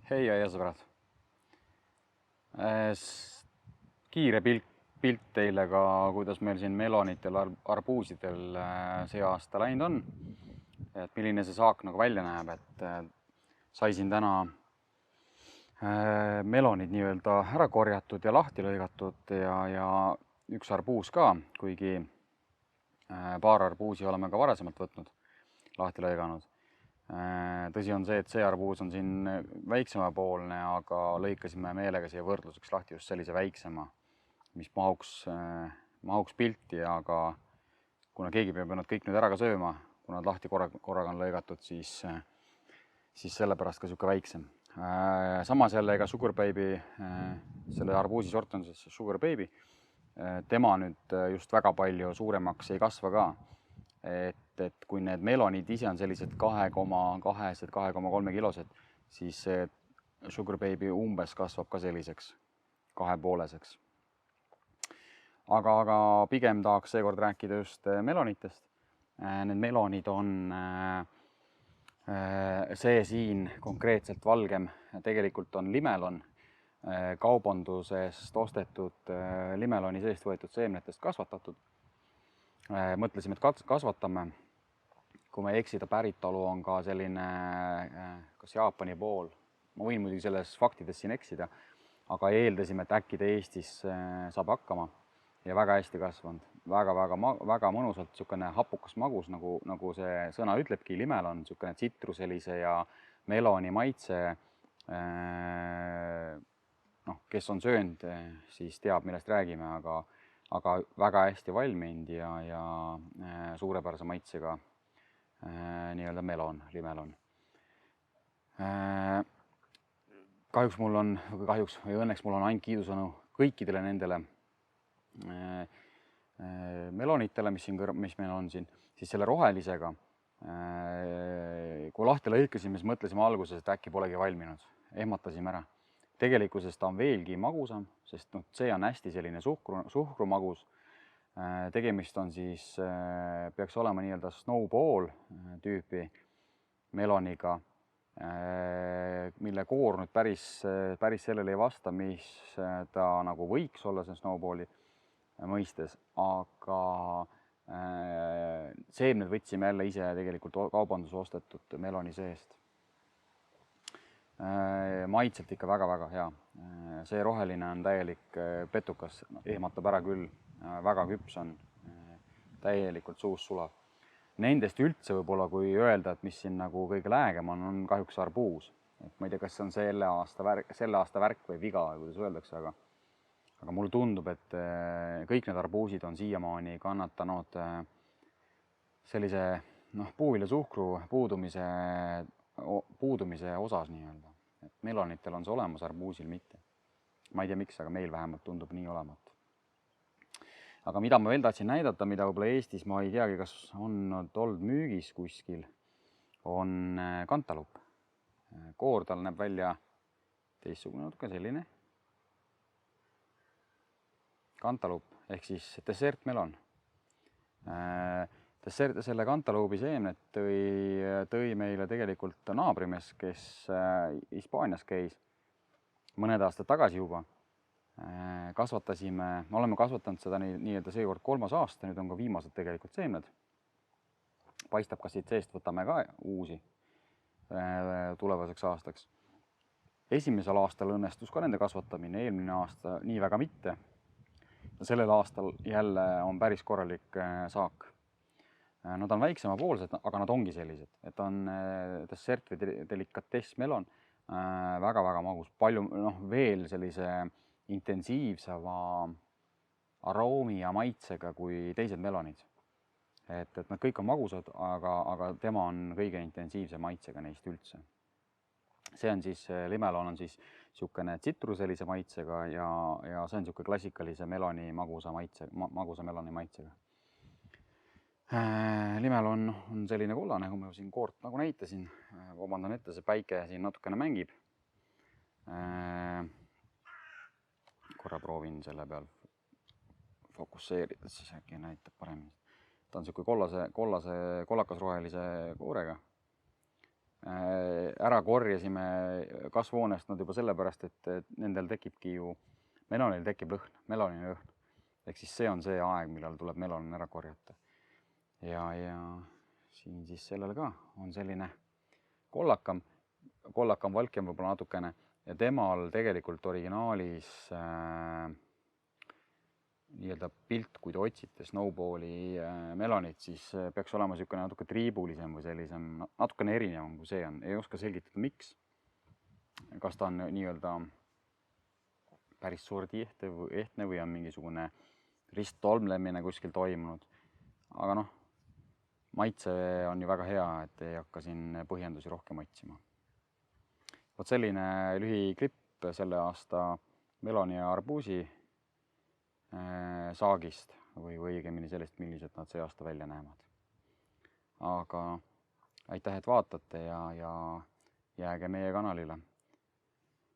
Hei ja sõbrad. Kiire pilt teile ka, kuidas meil siin melonitel, arbuusidel see aasta läinud on. Et milline see saak nagu välja näeb, et saisin täna melonid nii-öelda ära korjatud ja lahti lõigatud ja üks arbuus ka, kuigi paar arbuusi oleme ka varasemalt võtnud, lahti lõiganud. Tõsi on see, et see arbuus on siin väiksemapoolne, aga lõikasime meelega siia võrdluseks lahti just sellise väiksema, mis mahuks pilti, aga kuna keegi peab nad kõik nüüd ära ka sööma, kuna nad lahti korraga on lõigatud, siis sellepärast ka niisugune väiksem. Samas jälle ega Sugar Baby, selle arbuusi sort on siis Sugar Baby, tema nüüd just väga palju suuremaks ei kasva ka. Et kui need melonid ise on sellised 2,3 kilosed, siis see Sugar Baby umbes kasvab ka selliseks 2,5-seks. Aga pigem tahaks seekord rääkida just melonitest. Need melonid on see siin konkreetselt valgem, tegelikult on limelon, kaubandusest ostetud limeloni seest võetud seemnetest kasvatatud. Mõtlesime, et kasvatame. Kui me ei eksida, päritolu on ka selline kas Jaapani pool. Ma võin muidugi selles faktides siin eksida, aga eeldasime, et äkki ta Eestis saab hakkama ja väga hästi kasvanud. Väga mõnusalt niisugune hapukas magus, nagu see sõna ütlebki, limelon, niisugune tsitruselise ja meloni maitse. Kes on söönud, siis teab, millest räägime, aga väga hästi valminud ja suurepärase maitsega nii-öelda limelon. Kahjuks mul on, või õnneks mul on ainult kiidusõnu kõikidele nendele melonitele, mis meil on siin, siis selle rohelisega. Kui lahti lõikasime, siis mõtlesime alguses, et äkki polegi valminud. Ehmatasime ära. Tegelikkuses ta on veelgi magusam, sest see on hästi selline suhkrumagus. Tegemist on siis, peaks olema nii-öelda snowball tüüpi meloniga, mille koor nüüd päris sellele ei vasta, mis ta nagu võiks olla see snowballi mõistes, aga seemned võtsime jälle ise tegelikult kaubanduse ostetud meloni seest. Maitselt ikka väga hea. See roheline on täielik petukas, ehmatab ära küll, väga küps on, täielikult suus sulav. Nendest üldse võib-olla, kui öelda, et mis siin nagu kõige läägem on kahjuks arbuus. Ma ei tea, kas see on selle aasta värk või viga, kuidas öeldakse, aga mulle tundub, et kõik need arbuusid on siiamaani kannatanud sellise puuviljasuhkru puudumise osas nii-öelda. Melonitel on see olemas, arbuusil mitte. Ma ei tea miks, aga meil vähemalt tundub nii olemat. Aga mida ma veel tahtsin näidata, mida võib-olla Eestis ma ei teagi, kas on olnud müügis kuskil, on kantalup. Koor tal näeb välja teistsugune natuke selline. Kantalup ehk siis dessertmelon. Selle kantaluubi seemnet tõi meile tegelikult naabrimees, kes Hispaanias käis mõned aastad tagasi juba. Oleme kasvatanud seda nii-öelda seekord 3. aasta, nüüd on ka viimased tegelikult seemned. Paistab, kas siit seest võtame ka uusi tulevaseks aastaks. Esimesel aastal õnnestus ka nende kasvatamine, eelmine aasta nii väga mitte. Sellel aastal jälle on päris korralik saak. Nad on väiksemapoolsed, aga nad ongi sellised, et on dessert või delikatess melon, väga magus, palju veel sellise intensiivsema aroomi ja maitsega kui teised melonid. Et nad kõik on magusad, aga tema on kõige intensiivse maitsega neist üldse. See on siis, limelon on siis niisugune tsitruselise maitsega ja see on niisugune klassikalise meloni magusa meloni maitsega. Limelon on selline kollane, kui ma siin koort nagu näitasin. Vabandan ette, see päike siin natukene mängib. Korra proovin selle peal fokusseerida, siis äkki näitab paremini. Ta on niisugune kollakas rohelise koorega. ära korjasime kasvuhoonest nad juba sellepärast, et nendel tekibki ju, melonil tekib lõhn, melonini lõhn. Ehk siis see on see aeg, millal tuleb melonin ära korjata. Ja siin siis sellel ka on selline kollakam valkem võib-olla natukene ja temal tegelikult originaalis nii-öelda pilt, kui te otsite snowballi melonit, siis peaks olema niisugune natuke triibulisem või sellisem, natukene erinevam kui see on. Ei oska selgitada, miks. Kas ta on nii-öelda päris sordiehtne või on mingisugune risttolmlemine kuskil toimunud. Aga noh, maitse on ju väga hea, et ei hakka siin põhjendusi rohkem otsima. Vot selline lühiklipp selle aasta meloni ja arbuusi saagist või õigemini sellest, millised nad see aasta välja näevad. Aga aitäh, et vaatate ja jääge meie kanalile.